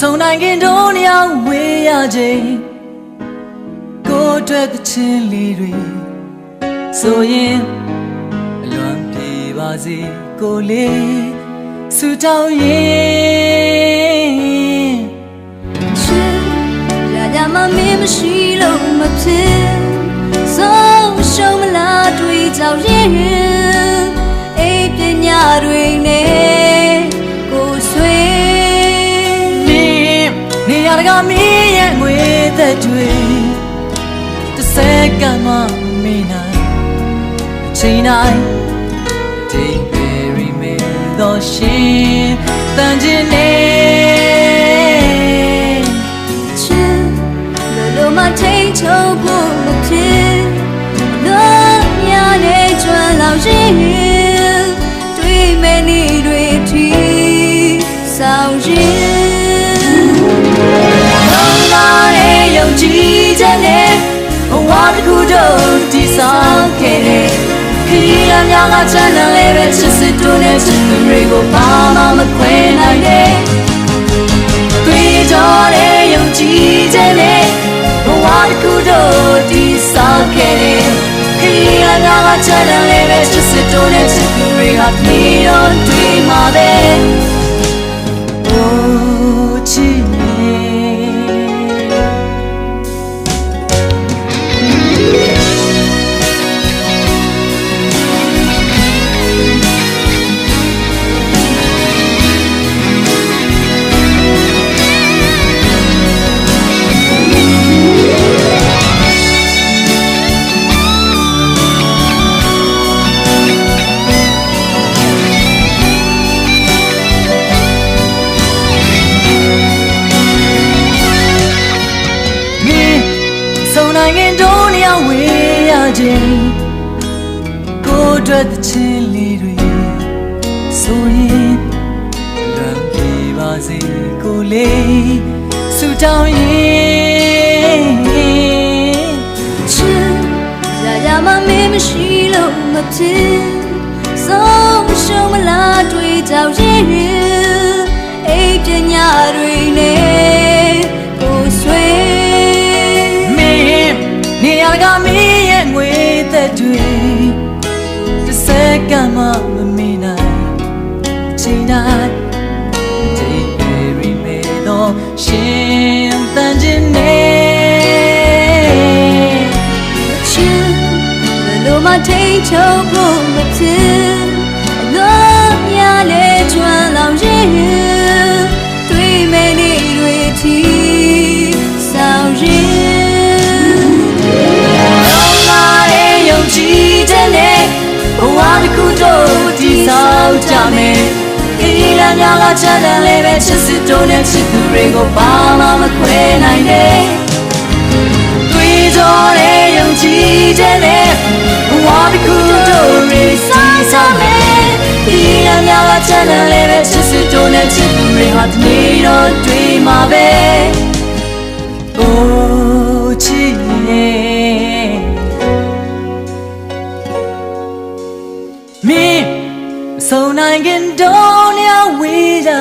ဆုံနိုင်ခင်တို့နှစ်ယောက်ဝေးရခြင်းကိုယ်အတွက်သချင်းလေးတွေဆိုရင်အလွန်ပြေပါစေကိုလေးစုတောင်းရင်ချစ်ရရမမင်းမရှိလို့မဖြစ်ဆုံးရှုံးမလားတွေ့ကြောက်ရင်အိပ်ပညာတွေနဲ့ကိုဆွေနေရတကမင်းရဲ့ငွေသက်တွေတစ်စက္ကန့်မှမေးနိုင်အချိန်တိုင်းတိတ်ပေရီမေတော့ရှင်တန်ကျင်နေချစ်လိုမထိန်ချုပ်ဖို့မဖြစ်လို့များနေကြွလောက်ရင်တွေ့မယ်နေတွေထီဆောင်ရင်ယုံကြည်ချက်နဲ့ဘဝတစ်ခုတော့တည်ဆောက်ခဲ့တဲ့ခရီးလမ်းများကချမ်းသာလေးပဲချစ်စစ်တို့နဲ့ချစ်သူတွေကိုဘာမှမခွဲနိုင်တဲ့တွေ့တော်တဲ့ယုံကြည်ချက်နဲ့ဘဝတစ်ခုတော့တည်ဆောက်ခဲ့တဲ့ခရီးလမ်းများကချမ်းသာလေးပဲချစ်စစ်တို့နဲ့ချစ်သူတွေကပြီးတော့တွေ့မှာပဲနိုင်ငံတို့နှစ်ယောက်ဝေးရခြင်းကိုယ်အတွက်သချင်းလေးတွေဆိုရင်လွန်ပြေပါစေကိုလေးစုတောင်းရင်ချစ်ရရမမင်းမရှိလို့မဖြစ်ဆုံးရှုံးမလားတွေ့ကြောက်ရင်အိပ်ပညာတွေနဲ့ကိုဆွေနေရကမင်းရဲ့ငွေသက်တွေတစ်စက္ကန့်မှမမေ့နိုင်အချိန်တိုင်းတိတ်ပေရီမေတော့ရှင်တန်ကျင်နေချစ်လိုမထိန်ချုပ်ဖို့မဖြစ်အလုံးများလေကျွမ်းလောင်ရင်တွေ့မယ်နေတွေထီဆောင်ရင်ဘဝတစ်ခုတော့တည်ဆောက်ကြမယ်ခရီးလမ်းများကချမ်းသာလေးပဲချစ်စစ်တို့နဲ့ချစ်သူတွေကိုဘာမှမခွဲနိုင်တဲ့တွေ့တော်တဲ့ယုံကြည်ချက်နဲ့ဘဝတစ်ခုတော့တည်ဆောက်မယ်ခရီးလမ်းများကချမ်းသာလေးပဲချစ်စစ်တို့နဲ့ချစ်သူတွေဟာဒီနေ့တော့တွေ့မှာပဲအိုးချစ်ရဲ့မင်းဆုံနိုင်ခင်တို့လျောက်ဝေးကြ